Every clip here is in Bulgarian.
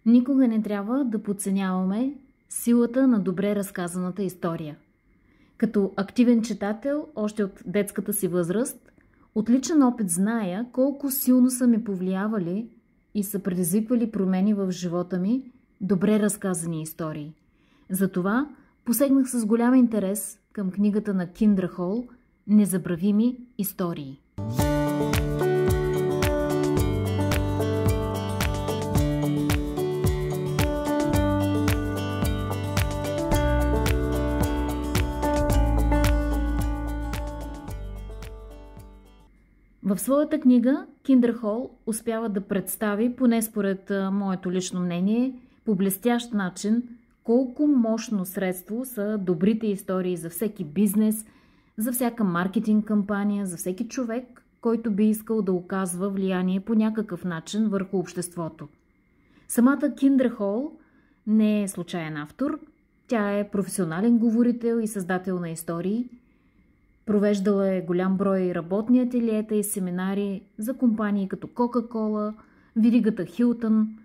Никога не трябва да подценяваме силата на добре разказаната история. Като активен читател, още от детската си възраст, от личен опит зная колко силно са ми повлиявали и са предизвиквали промени в живота ми добре разказани истории. Затова посегнах с голям интерес към книгата на Киндра Хол «Незабравими истории». В своята книга Киндра Хол успява да представи, поне според моето лично мнение, по блестящ начин колко мощно средство са добрите истории за всеки бизнес, за всяка маркетинг кампания, за всеки човек, който би искал да оказва влияние по някакъв начин върху обществото. Самата Киндра Хол не е случайен автор, тя е професионален говорител и създател на истории. Провеждала е голям брой работни ателиета и семинари за компании като Кока-Кола, веригата Хилтън,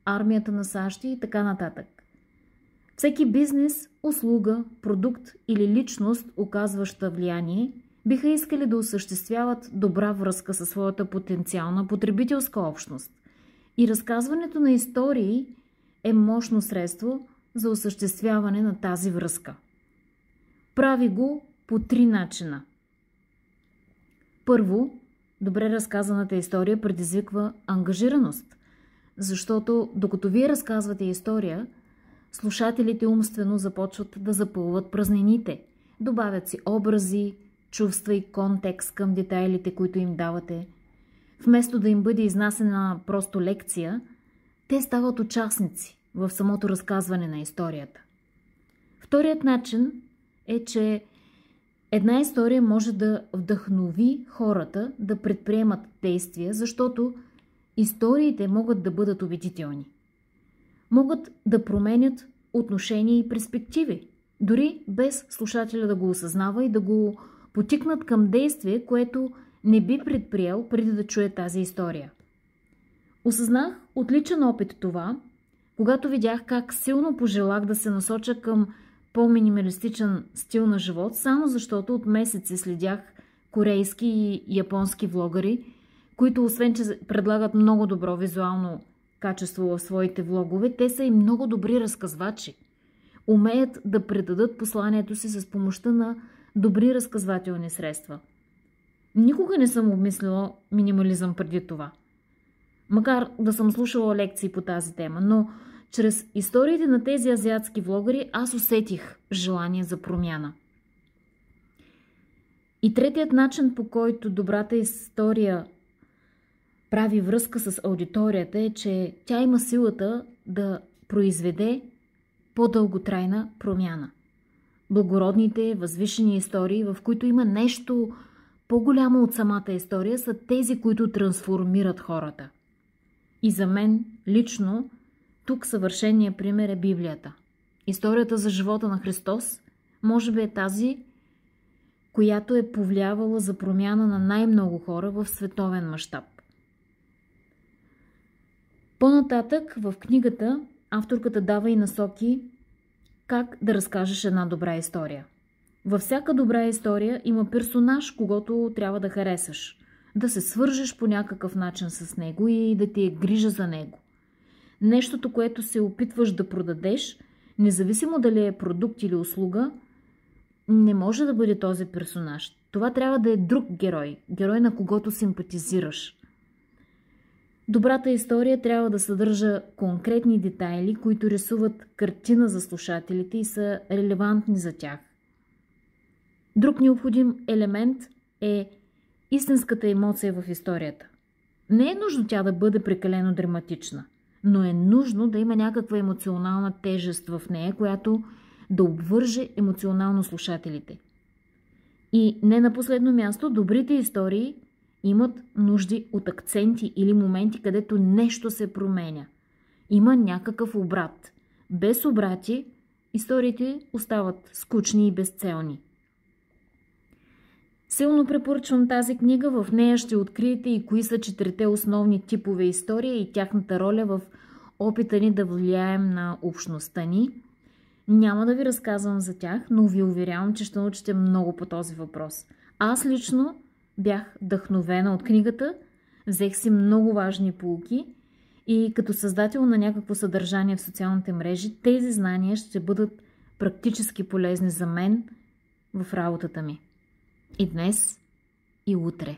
армията на САЩ и така нататък. Всеки бизнес, услуга, продукт или личност, оказваща влияние, биха искали да осъществяват добра връзка със своята потенциална потребителска общност. И разказването на истории е мощно средство за осъществяване на тази връзка. Прави го по 3 начина. Първо, добре разказаната история предизвиква ангажираност, защото докато вие разказвате история, слушателите умствено започват да запълват празнините, добавят си образи, чувства и контекст към детайлите, които им давате. Вместо да им бъде изнасена просто лекция, те стават участници в самото разказване на историята. Вторият начин е, че една история може да вдъхнови хората да предприемат действия, защото историите могат да бъдат убедителни. Могат да променят отношения и перспективи, дори без слушателя да го осъзнава и да го потикнат към действие, което не би предприел преди да чуе тази история. Осъзнах от личен опит това, когато видях как силно пожелах да се насоча към по-минималистичен стил на живот, само защото от месеци следях корейски и японски влогари, които освен, че предлагат много добро визуално качество в своите влогове, те са и много добри разказвачи. Умеят да предадат посланието си с помощта на добри разказвателни средства. Никога не съм обмислила минимализъм преди това. Макар да съм слушала лекции по тази тема, но чрез историите на тези азиатски влогари аз усетих желание за промяна. И третият начин, по който добрата история прави връзка с аудиторията, е, че тя има силата да произведе по-дълготрайна промяна. Благородните, възвишени истории, в които има нещо по-голямо от самата история, са тези, които трансформират хората. И за мен лично тук съвършеният пример е Библията. Историята за живота на Христос може би е тази, която е повлиявала за промяна на най-много хора в световен мащаб. По-нататък в книгата авторката дава и насоки как да разкажеш една добра история. Във всяка добра история има персонаж, когото трябва да харесаш, да се свържеш по някакъв начин с него и да ти е грижа за него. Нещото, което се опитваш да продадеш, независимо дали е продукт или услуга, не може да бъде този персонаж. Това трябва да е друг герой на когото симпатизираш. Добрата история трябва да съдържа конкретни детайли, които рисуват картина за слушателите и са релевантни за тях. Друг необходим елемент е истинската емоция в историята. Не е нужно тя да бъде прекалено драматична, но е нужно да има някаква емоционална тежест в нея, която да обвърже емоционално слушателите. И не на последно място, добрите истории имат нужди от акценти или моменти, където нещо се променя. Има някакъв обрат. Без обрати историите остават скучни и безцелни. Силно препоръчвам тази книга, в нея ще откриете и кои са 4 основни типове история и тяхната роля в опита ни да влияем на общността ни. Няма да ви разказвам за тях, но ви уверявам, че ще научите много по този въпрос. Аз лично бях вдъхновена от книгата, взех си много важни поуки и като създател на някакво съдържание в социалните мрежи, тези знания ще бъдат практически полезни за мен в работата ми. И днес, и утре.